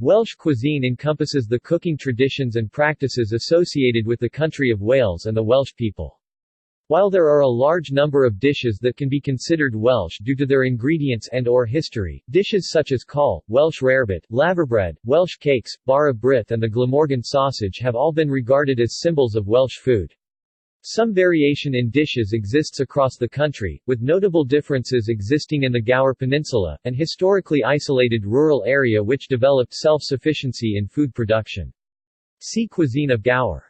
Welsh cuisine encompasses the cooking traditions and practices associated with the country of Wales and the Welsh people. While there are a large number of dishes that can be considered Welsh due to their ingredients and/or history, dishes such as cawl, Welsh rarebit, laverbread, Welsh cakes, bara brith and the Glamorgan sausage have all been regarded as symbols of Welsh food. Some variation in dishes exists across the country, with notable differences existing in the Gower Peninsula, an historically isolated rural area which developed self-sufficiency in food production. See Cuisine of Gower.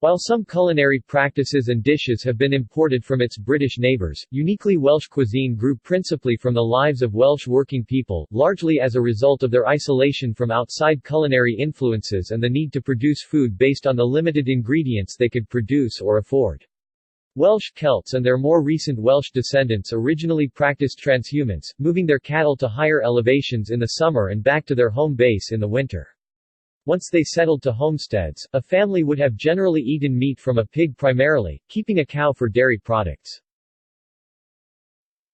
While some culinary practices and dishes have been imported from its British neighbours, uniquely Welsh cuisine grew principally from the lives of Welsh working people, largely as a result of their isolation from outside culinary influences and the need to produce food based on the limited ingredients they could produce or afford. Welsh Celts and their more recent Welsh descendants originally practiced transhumance, moving their cattle to higher elevations in the summer and back to their home base in the winter. Once they settled to homesteads, a family would have generally eaten meat from a pig primarily, keeping a cow for dairy products.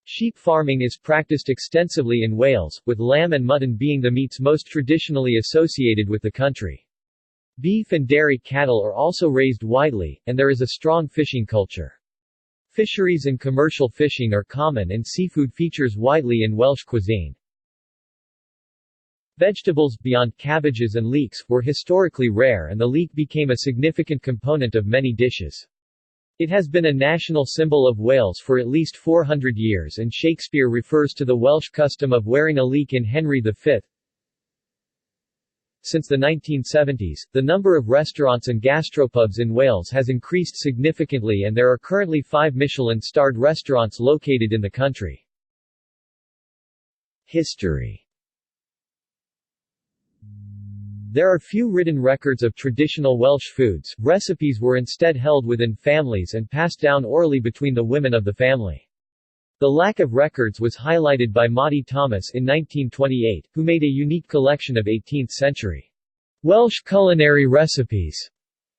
Sheep farming is practiced extensively in Wales, with lamb and mutton being the meats most traditionally associated with the country. Beef and dairy cattle are also raised widely, and there is a strong fishing culture. Fisheries and commercial fishing are common and seafood features widely in Welsh cuisine. Vegetables, beyond cabbages and leeks, were historically rare and the leek became a significant component of many dishes. It has been a national symbol of Wales for at least 400 years and Shakespeare refers to the Welsh custom of wearing a leek in Henry V. Since the 1970s, the number of restaurants and gastropubs in Wales has increased significantly and there are currently 5 Michelin-starred restaurants located in the country. History. There are few written records of traditional Welsh foods. Recipes were instead held within families and passed down orally between the women of the family. The lack of records was highlighted by Maudie Thomas in 1928, who made a unique collection of 18th-century Welsh culinary recipes.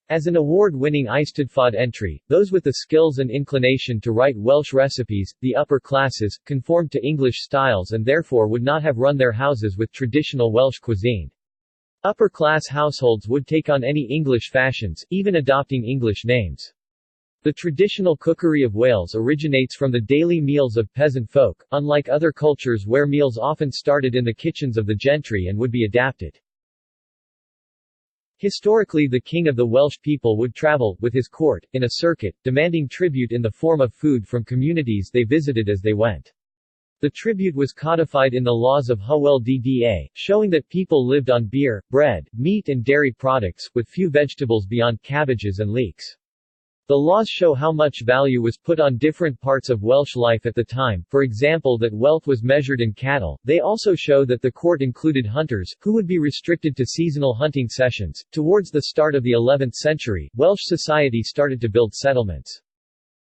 As an award-winning Eisteddfod entry, those with the skills and inclination to write Welsh recipes, the upper classes, conformed to English styles and therefore would not have run their houses with traditional Welsh cuisine. Upper-class households would take on any English fashions, even adopting English names. The traditional cookery of Wales originates from the daily meals of peasant folk, unlike other cultures where meals often started in the kitchens of the gentry and would be adapted. Historically, the king of the Welsh people would travel, with his court, in a circuit, demanding tribute in the form of food from communities they visited as they went. The tribute was codified in the laws of Hywel Dda, showing that people lived on beer, bread, meat and dairy products, with few vegetables beyond cabbages and leeks. The laws show how much value was put on different parts of Welsh life at the time, for example that wealth was measured in cattle. They also show that the court included hunters, who would be restricted to seasonal hunting sessions. Towards the start of the 11th century, Welsh society started to build settlements.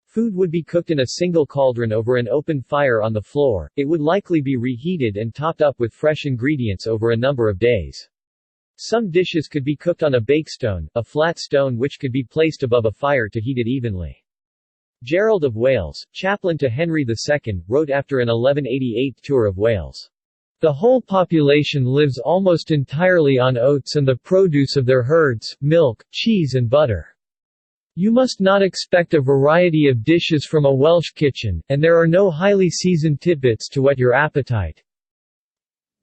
Food would be cooked in a single cauldron over an open fire on the floor, it would likely be reheated and topped up with fresh ingredients over a number of days. Some dishes could be cooked on a bakestone, a flat stone which could be placed above a fire to heat it evenly. Gerald of Wales, chaplain to Henry II, wrote after an 1188 tour of Wales, "The whole population lives almost entirely on oats and the produce of their herds, milk, cheese and butter. You must not expect a variety of dishes from a Welsh kitchen, and there are no highly seasoned tidbits to whet your appetite."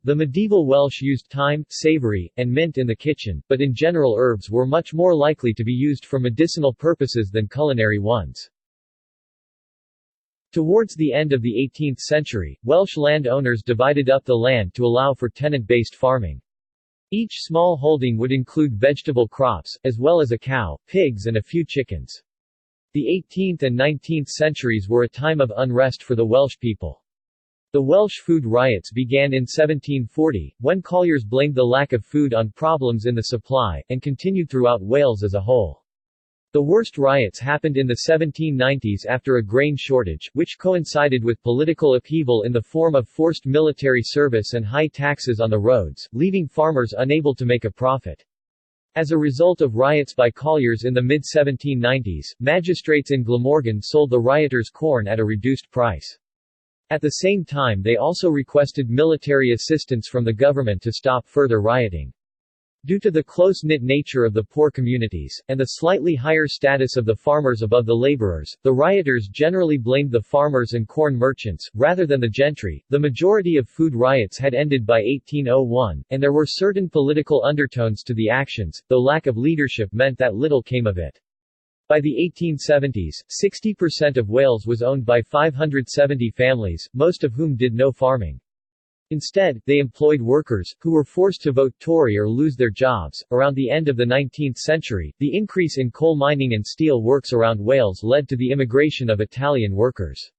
The medieval Welsh used thyme, savory, and mint in the kitchen, but in general herbs were much more likely to be used for medicinal purposes than culinary ones. Towards the end of the 18th century, Welsh landowners divided up the land to allow for tenant-based farming. Each small holding would include vegetable crops, as well as a cow, pigs and a few chickens. The 18th and 19th centuries were a time of unrest for the Welsh people. The Welsh food riots began in 1740, when colliers blamed the lack of food on problems in the supply, and continued throughout Wales as a whole. The worst riots happened in the 1790s after a grain shortage, which coincided with political upheaval in the form of forced military service and high taxes on the roads, leaving farmers unable to make a profit. As a result of riots by colliers in the mid-1790s, magistrates in Glamorgan sold the rioters corn at a reduced price. At the same time they also requested military assistance from the government to stop further rioting. Due to the close-knit nature of the poor communities, and the slightly higher status of the farmers above the laborers, the rioters generally blamed the farmers and corn merchants, rather than the gentry. The majority of food riots had ended by 1801, and there were certain political undertones to the actions, though lack of leadership meant that little came of it. By the 1870s, 60% of Wales was owned by 570 families, most of whom did no farming. Instead, they employed workers, who were forced to vote Tory or lose their jobs. Around the end of the 19th century, the increase in coal mining and steel works around Wales led to the immigration of Italian workers.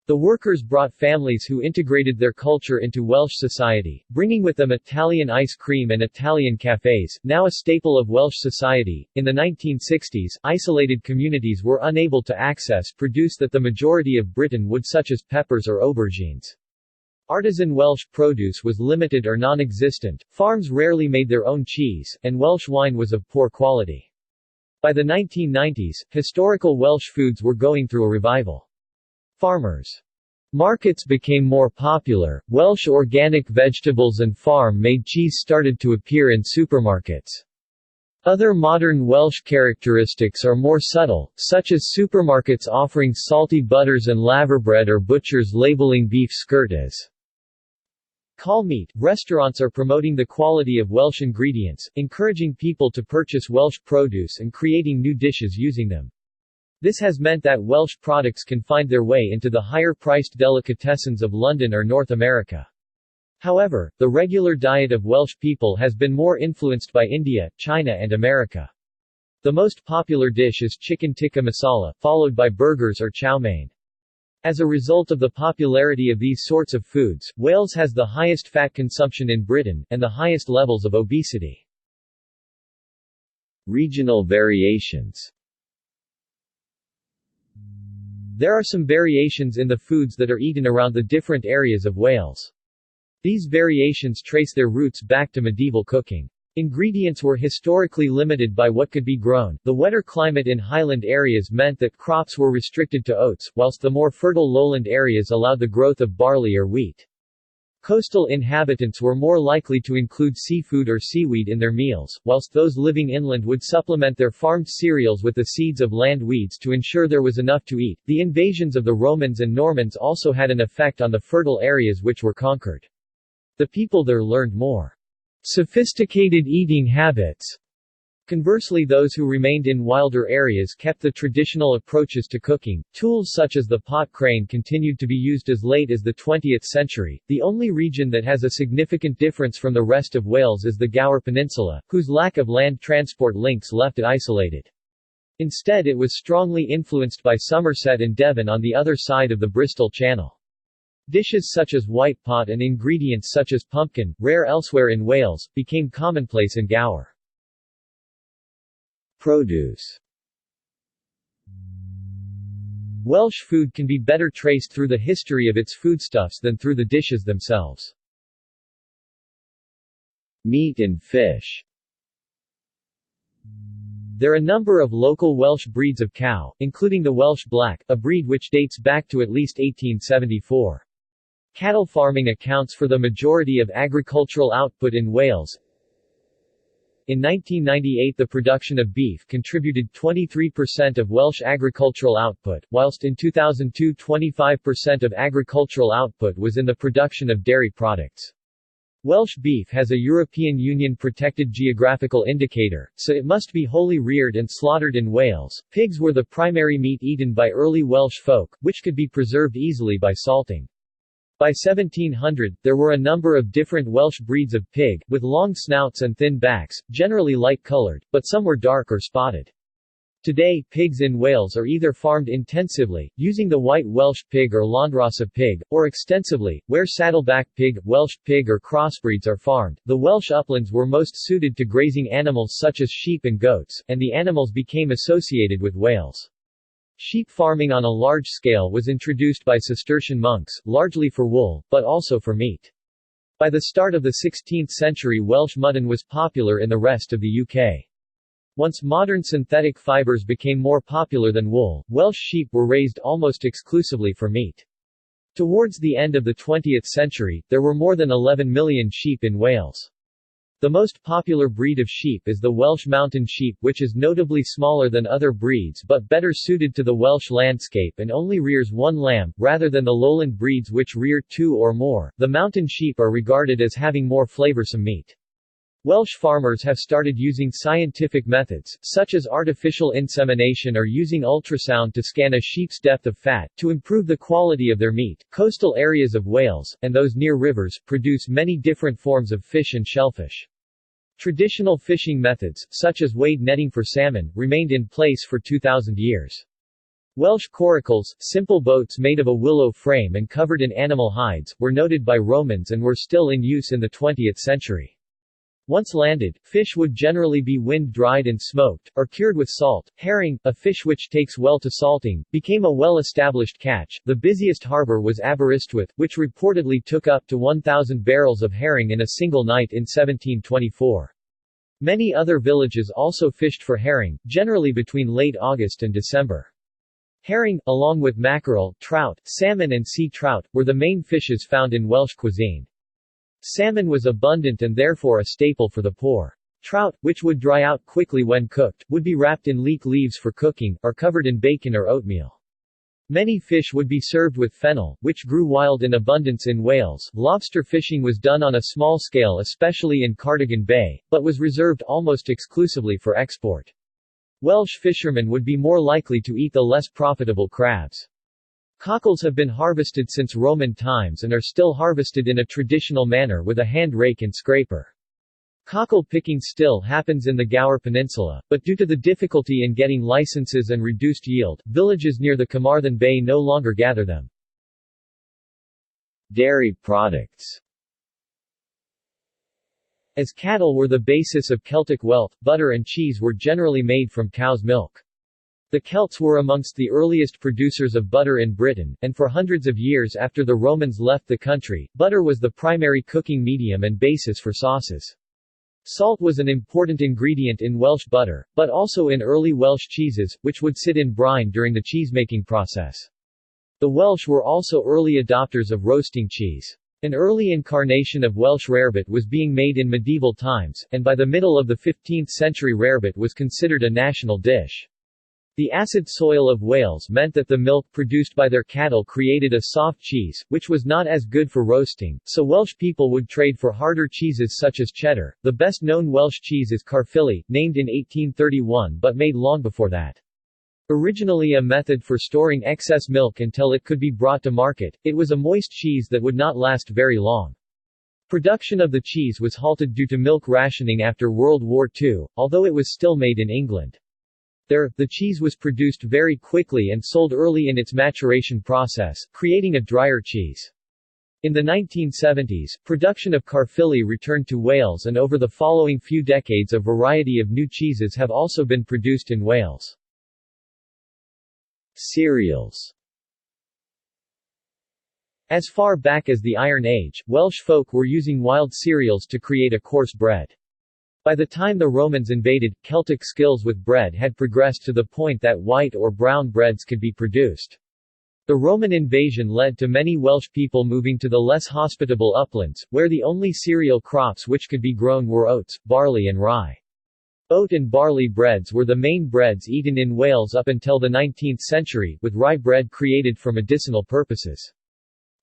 The workers brought families who integrated their culture into Welsh society, bringing with them Italian ice cream and Italian cafes, now a staple of Welsh society. In the 1960s, isolated communities were unable to access produce that the majority of Britain would, such as peppers or aubergines. Artisan Welsh produce was limited or non-existent, farms rarely made their own cheese, and Welsh wine was of poor quality. By the 1990s, historical Welsh foods were going through a revival. Farmers' markets became more popular, Welsh organic vegetables and farm-made cheese started to appear in supermarkets. Other modern Welsh characteristics are more subtle, such as supermarkets offering salty butters and laverbread or butchers labeling beef skirt as caul meat. Restaurants are promoting the quality of Welsh ingredients, encouraging people to purchase Welsh produce and creating new dishes using them. This has meant that Welsh products can find their way into the higher-priced delicatessens of London or North America. However, the regular diet of Welsh people has been more influenced by India, China and America. The most popular dish is chicken tikka masala, followed by burgers or chow mein. As a result of the popularity of these sorts of foods, Wales has the highest fat consumption in Britain, and the highest levels of obesity. Regional variations. There are some variations in the foods that are eaten around the different areas of Wales. These variations trace their roots back to medieval cooking. Ingredients were historically limited by what could be grown. The wetter climate in highland areas meant that crops were restricted to oats, whilst the more fertile lowland areas allowed the growth of barley or wheat. Coastal inhabitants were more likely to include seafood or seaweed in their meals, whilst those living inland would supplement their farmed cereals with the seeds of land weeds to ensure there was enough to eat. The invasions of the Romans and Normans also had an effect on the fertile areas which were conquered. The people there learned more sophisticated eating habits. Conversely, those who remained in wilder areas kept the traditional approaches to cooking. Tools such as the pot crane continued to be used as late as the 20th century. The only region that has a significant difference from the rest of Wales is the Gower Peninsula, whose lack of land transport links left it isolated. Instead, it was strongly influenced by Somerset and Devon on the other side of the Bristol Channel. Dishes such as white pot and ingredients such as pumpkin, rare elsewhere in Wales, became commonplace in Gower. Produce. Welsh food can be better traced through the history of its foodstuffs than through the dishes themselves. Meat and fish. There are a number of local Welsh breeds of cow, including the Welsh Black, a breed which dates back to at least 1874. Cattle farming accounts for the majority of agricultural output in Wales. In 1998 the production of beef contributed 23% of Welsh agricultural output, whilst in 2002 25% of agricultural output was in the production of dairy products. Welsh beef has a European Union protected geographical indicator, so it must be wholly reared and slaughtered in Wales. Pigs were the primary meat eaten by early Welsh folk, which could be preserved easily by salting. By 1700, there were a number of different Welsh breeds of pig, with long snouts and thin backs, generally light-colored, but some were dark or spotted. Today, pigs in Wales are either farmed intensively, using the white Welsh pig or Landrasa pig, or extensively, where saddleback pig, Welsh pig or crossbreeds are farmed. The Welsh uplands were most suited to grazing animals such as sheep and goats, and the animals became associated with Wales. Sheep farming on a large scale was introduced by Cistercian monks, largely for wool, but also for meat. By the start of the 16th century Welsh mutton was popular in the rest of the UK. Once modern synthetic fibers became more popular than wool, Welsh sheep were raised almost exclusively for meat. Towards the end of the 20th century, there were more than 11 million sheep in Wales. The most popular breed of sheep is the Welsh mountain sheep, which is notably smaller than other breeds but better suited to the Welsh landscape and only rears one lamb, rather than the lowland breeds which rear two or more. The mountain sheep are regarded as having more flavorsome meat. Welsh farmers have started using scientific methods, such as artificial insemination or using ultrasound to scan a sheep's depth of fat, to improve the quality of their meat. Coastal areas of Wales, and those near rivers, produce many different forms of fish and shellfish. Traditional fishing methods, such as wade netting for salmon, remained in place for 2,000 years. Welsh coracles, simple boats made of a willow frame and covered in animal hides, were noted by Romans and were still in use in the 20th century. Once landed, fish would generally be wind-dried and smoked, or cured with salt. Herring, a fish which takes well to salting, became a well-established catch. The busiest harbor was Aberystwyth, which reportedly took up to 1,000 barrels of herring in a single night in 1724. Many other villages also fished for herring, generally between late August and December. Herring, along with mackerel, trout, salmon and sea trout, were the main fishes found in Welsh cuisine. Salmon was abundant and therefore a staple for the poor. Trout, which would dry out quickly when cooked, would be wrapped in leek leaves for cooking, or covered in bacon or oatmeal. Many fish would be served with fennel, which grew wild in abundance in Wales. Lobster fishing was done on a small scale, especially in Cardigan Bay, but was reserved almost exclusively for export. Welsh fishermen would be more likely to eat the less profitable crabs. Cockles have been harvested since Roman times and are still harvested in a traditional manner with a hand rake and scraper. Cockle picking still happens in the Gower Peninsula, but due to the difficulty in getting licenses and reduced yield, villages near the Carmarthen Bay no longer gather them. Dairy products. As cattle were the basis of Celtic wealth, butter and cheese were generally made from cow's milk. The Celts were amongst the earliest producers of butter in Britain, and for hundreds of years after the Romans left the country, butter was the primary cooking medium and basis for sauces. Salt was an important ingredient in Welsh butter, but also in early Welsh cheeses, which would sit in brine during the cheesemaking process. The Welsh were also early adopters of roasting cheese. An early incarnation of Welsh rarebit was being made in medieval times, and by the middle of the 15th century rarebit was considered a national dish. The acid soil of Wales meant that the milk produced by their cattle created a soft cheese, which was not as good for roasting, so Welsh people would trade for harder cheeses such as cheddar. The best known Welsh cheese is Caerphilly, named in 1831 but made long before that. Originally a method for storing excess milk until it could be brought to market, it was a moist cheese that would not last very long. Production of the cheese was halted due to milk rationing after World War II, although it was still made in England. There, the cheese was produced very quickly and sold early in its maturation process, creating a drier cheese. In the 1970s, production of Caerphilly returned to Wales, and over the following few decades a variety of new cheeses have also been produced in Wales. Cereals. As far back as the Iron Age, Welsh folk were using wild cereals to create a coarse bread. By the time the Romans invaded, Celtic skills with bread had progressed to the point that white or brown breads could be produced. The Roman invasion led to many Welsh people moving to the less hospitable uplands, where the only cereal crops which could be grown were oats, barley and rye. Oat and barley breads were the main breads eaten in Wales up until the 19th century, with rye bread created for medicinal purposes.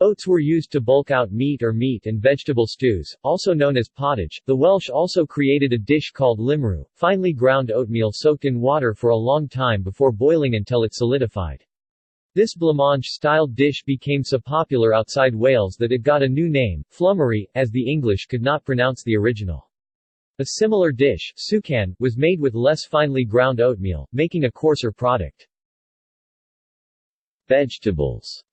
Oats were used to bulk out meat or meat and vegetable stews, also known as pottage. The Welsh also created a dish called limrw, finely ground oatmeal soaked in water for a long time before boiling until it solidified. This blancmange-styled dish became so popular outside Wales that it got a new name, flummery, as the English could not pronounce the original. A similar dish, sucan, was made with less finely ground oatmeal, making a coarser product. Vegetables.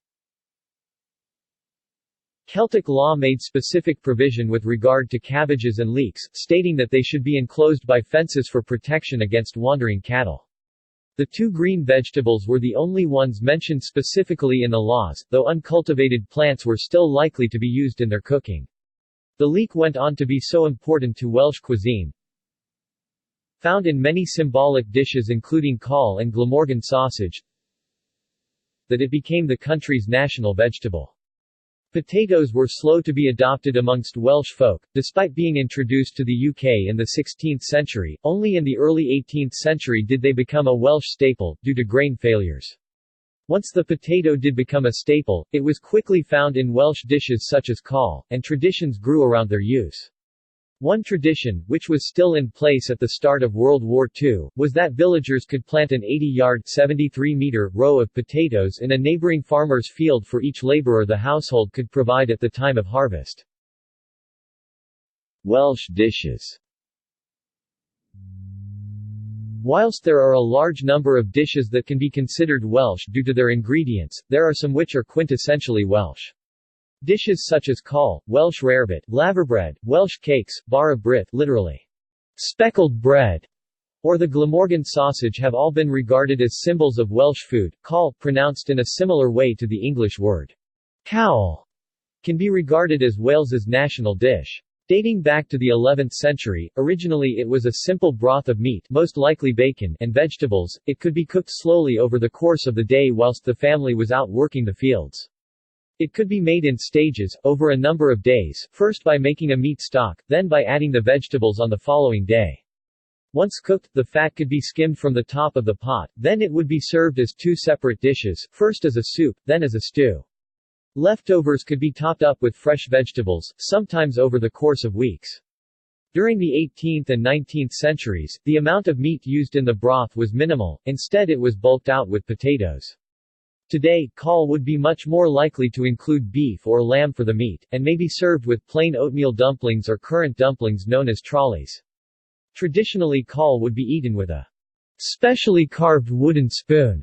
Celtic law made specific provision with regard to cabbages and leeks, stating that they should be enclosed by fences for protection against wandering cattle. The two green vegetables were the only ones mentioned specifically in the laws, though uncultivated plants were still likely to be used in their cooking. The leek went on to be so important to Welsh cuisine, found in many symbolic dishes including cawl and Glamorgan sausage, that it became the country's national vegetable. Potatoes were slow to be adopted amongst Welsh folk, despite being introduced to the UK in the 16th century. Only in the early 18th century did they become a Welsh staple, due to grain failures. Once the potato did become a staple, it was quickly found in Welsh dishes such as cawl, and traditions grew around their use. One tradition, which was still in place at the start of World War II, was that villagers could plant an 80-yard (73-meter) row of potatoes in a neighboring farmer's field for each laborer the household could provide at the time of harvest. Welsh dishes. Whilst there are a large number of dishes that can be considered Welsh due to their ingredients, there are some which are quintessentially Welsh. Dishes such as cawl, Welsh rarebit, laverbread, Welsh cakes, bara brith, literally, speckled bread, or the Glamorgan sausage have all been regarded as symbols of Welsh food. Cawl, pronounced in a similar way to the English word cawl, can be regarded as Wales's national dish. Dating back to the 11th century, originally it was a simple broth of meat, most likely bacon, and vegetables. It could be cooked slowly over the course of the day whilst the family was out working the fields. It could be made in stages, over a number of days, first by making a meat stock, then by adding the vegetables on the following day. Once cooked, the fat could be skimmed from the top of the pot, then it would be served as two separate dishes, first as a soup, then as a stew. Leftovers could be topped up with fresh vegetables, sometimes over the course of weeks. During the 18th and 19th centuries, the amount of meat used in the broth was minimal, instead it was bulked out with potatoes. Today, cawl would be much more likely to include beef or lamb for the meat, and may be served with plain oatmeal dumplings or currant dumplings known as trolleys. Traditionally, cawl would be eaten with a specially carved wooden spoon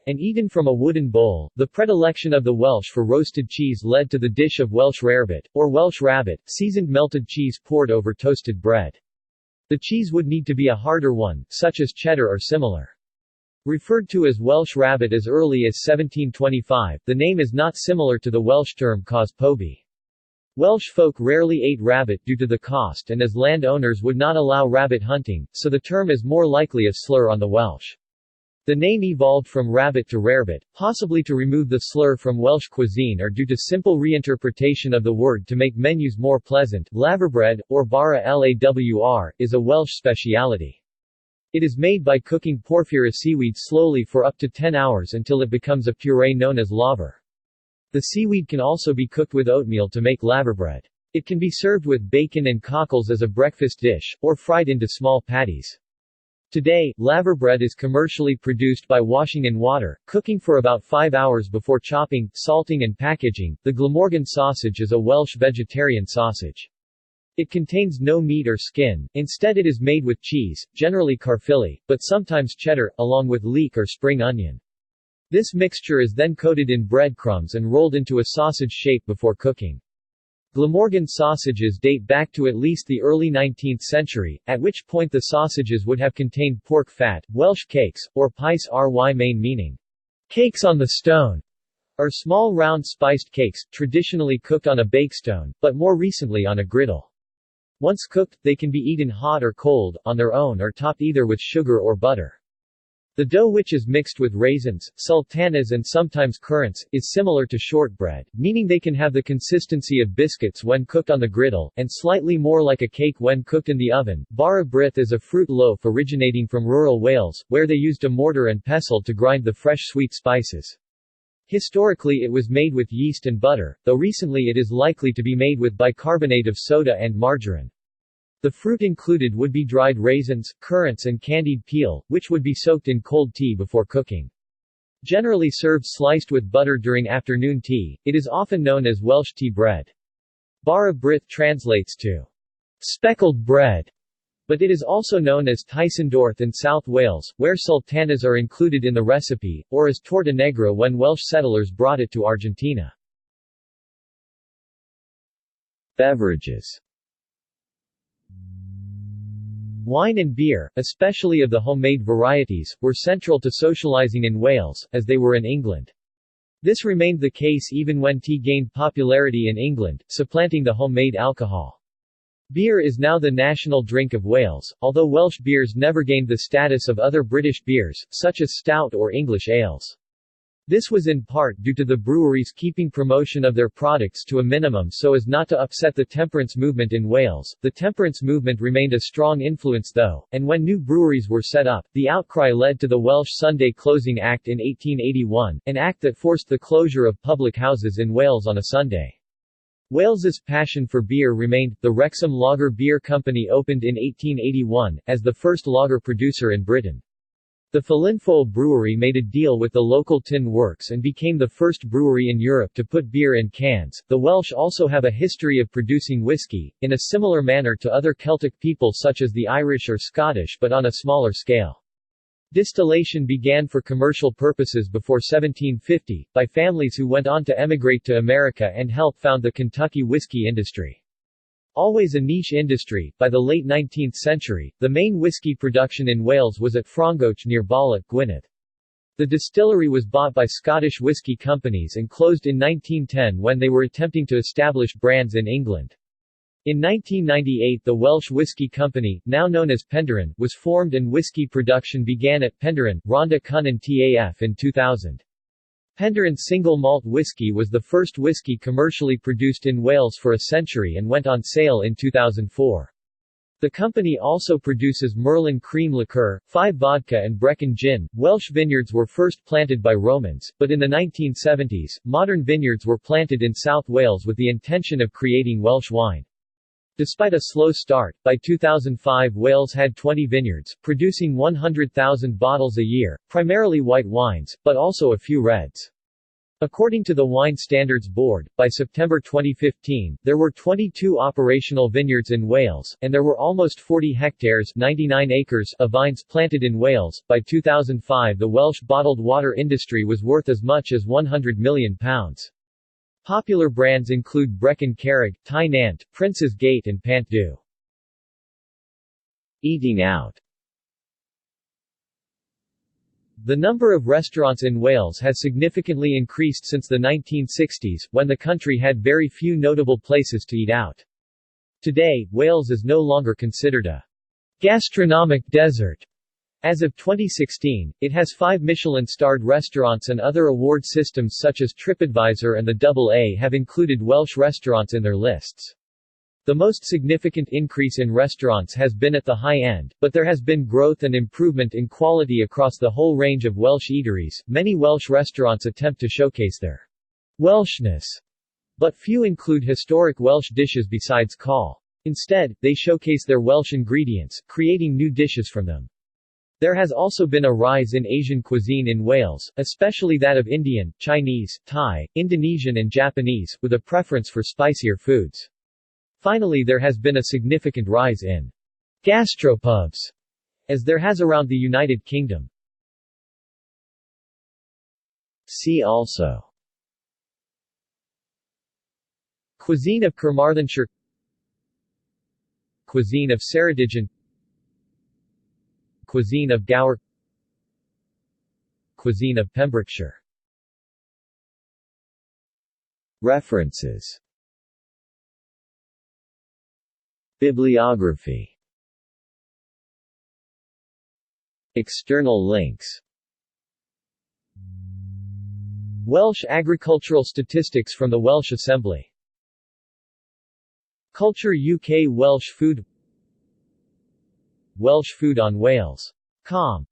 and eaten from a wooden bowl. The predilection of the Welsh for roasted cheese led to the dish of Welsh rarebit, or Welsh rabbit, seasoned melted cheese poured over toasted bread. The cheese would need to be a harder one, such as cheddar or similar. Referred to as Welsh rabbit as early as 1725, the name is not similar to the Welsh term cos pobi. Welsh folk rarely ate rabbit due to the cost and as landowners would not allow rabbit hunting, so the term is more likely a slur on the Welsh. The name evolved from rabbit to rarebit, possibly to remove the slur from Welsh cuisine or due to simple reinterpretation of the word to make menus more pleasant. Laverbread, or bara lawr, is a Welsh speciality. It is made by cooking porphyra seaweed slowly for up to 10 hours until it becomes a puree known as laver. The seaweed can also be cooked with oatmeal to make laverbread. It can be served with bacon and cockles as a breakfast dish, or fried into small patties. Today, laverbread is commercially produced by washing in water, cooking for about 5 hours before chopping, salting and packaging. The Glamorgan sausage is a Welsh vegetarian sausage. It contains no meat or skin, instead it is made with cheese, generally Caerphilly, but sometimes cheddar, along with leek or spring onion. This mixture is then coated in breadcrumbs and rolled into a sausage shape before cooking. Glamorgan sausages date back to at least the early 19th century, at which point the sausages would have contained pork fat. Welsh cakes, or pies ry main meaning cakes on the stone, are small round spiced cakes, traditionally cooked on a bakestone, but more recently on a griddle. Once cooked, they can be eaten hot or cold, on their own or topped either with sugar or butter. The dough, which is mixed with raisins, sultanas and sometimes currants, is similar to shortbread, meaning they can have the consistency of biscuits when cooked on the griddle, and slightly more like a cake when cooked in the oven. Bara brith is a fruit loaf originating from rural Wales, where they used a mortar and pestle to grind the fresh sweet spices. Historically it was made with yeast and butter, though recently it is likely to be made with bicarbonate of soda and margarine. The fruit included would be dried raisins, currants and candied peel, which would be soaked in cold tea before cooking. Generally served sliced with butter during afternoon tea, it is often known as Welsh tea bread. Bara brith translates to speckled bread, but it is also known as Tysondorth in South Wales, where sultanas are included in the recipe, or as torta negra when Welsh settlers brought it to Argentina. Beverages. Wine and beer, especially of the homemade varieties, were central to socializing in Wales, as they were in England. This remained the case even when tea gained popularity in England, supplanting the homemade alcohol. Beer is now the national drink of Wales, although Welsh beers never gained the status of other British beers, such as stout or English ales. This was in part due to the breweries keeping promotion of their products to a minimum so as not to upset the temperance movement in Wales. The temperance movement remained a strong influence though, and when new breweries were set up, the outcry led to the Welsh Sunday Closing Act in 1881, an act that forced the closure of public houses in Wales on a Sunday. Wales's passion for beer remained. The Wrexham Lager Beer Company opened in 1881, as the first lager producer in Britain. The Llanfowll Brewery made a deal with the local tin works and became the first brewery in Europe to put beer in cans. The Welsh also have a history of producing whiskey, in a similar manner to other Celtic people such as the Irish or Scottish but on a smaller scale. Distillation began for commercial purposes before 1750, by families who went on to emigrate to America and help found the Kentucky whiskey industry. Always a niche industry, by the late 19th century, the main whiskey production in Wales was at Frongoch near Bala, Gwynedd. The distillery was bought by Scottish whiskey companies and closed in 1910 when they were attempting to establish brands in England. In 1998 the Welsh Whisky Company, now known as Penderyn, was formed and whiskey production began at Penderyn, Rhondda Cynon Taf in 2000. Penderyn single malt whiskey was the first whiskey commercially produced in Wales for a century and went on sale in 2004. The company also produces Merlin cream liqueur, Five vodka and Brecon gin. Welsh vineyards were first planted by Romans, but in the 1970s, modern vineyards were planted in South Wales with the intention of creating Welsh wine. Despite a slow start, by 2005 Wales had 20 vineyards, producing 100,000 bottles a year, primarily white wines, but also a few reds. According to the Wine Standards Board, by September 2015, there were 22 operational vineyards in Wales, and there were almost 40 hectares 99 acres of vines planted in Wales. By 2005 the Welsh bottled water industry was worth as much as £100 million. Popular brands include Brecon Carrig, Tai Nant, Prince's Gate and Pant Du. Eating out. The number of restaurants in Wales has significantly increased since the 1960s, when the country had very few notable places to eat out. Today, Wales is no longer considered a gastronomic desert. As of 2016, it has 5 Michelin-starred restaurants and other award systems such as TripAdvisor and the AA have included Welsh restaurants in their lists. The most significant increase in restaurants has been at the high end, but there has been growth and improvement in quality across the whole range of Welsh eateries. Many Welsh restaurants attempt to showcase their Welshness, but few include historic Welsh dishes besides cawl. Instead, they showcase their Welsh ingredients, creating new dishes from them. There has also been a rise in Asian cuisine in Wales, especially that of Indian, Chinese, Thai, Indonesian and Japanese, with a preference for spicier foods. Finally, there has been a significant rise in gastropubs, as there has around the United Kingdom. See also: Cuisine of Carmarthenshire, Cuisine of Ceredigion, Cuisine of Gower, Cuisine of Pembrokeshire. References. Bibliography. External links. Welsh agricultural statistics from the Welsh Assembly. Culture UK Welsh food. Welsh food on Wales.com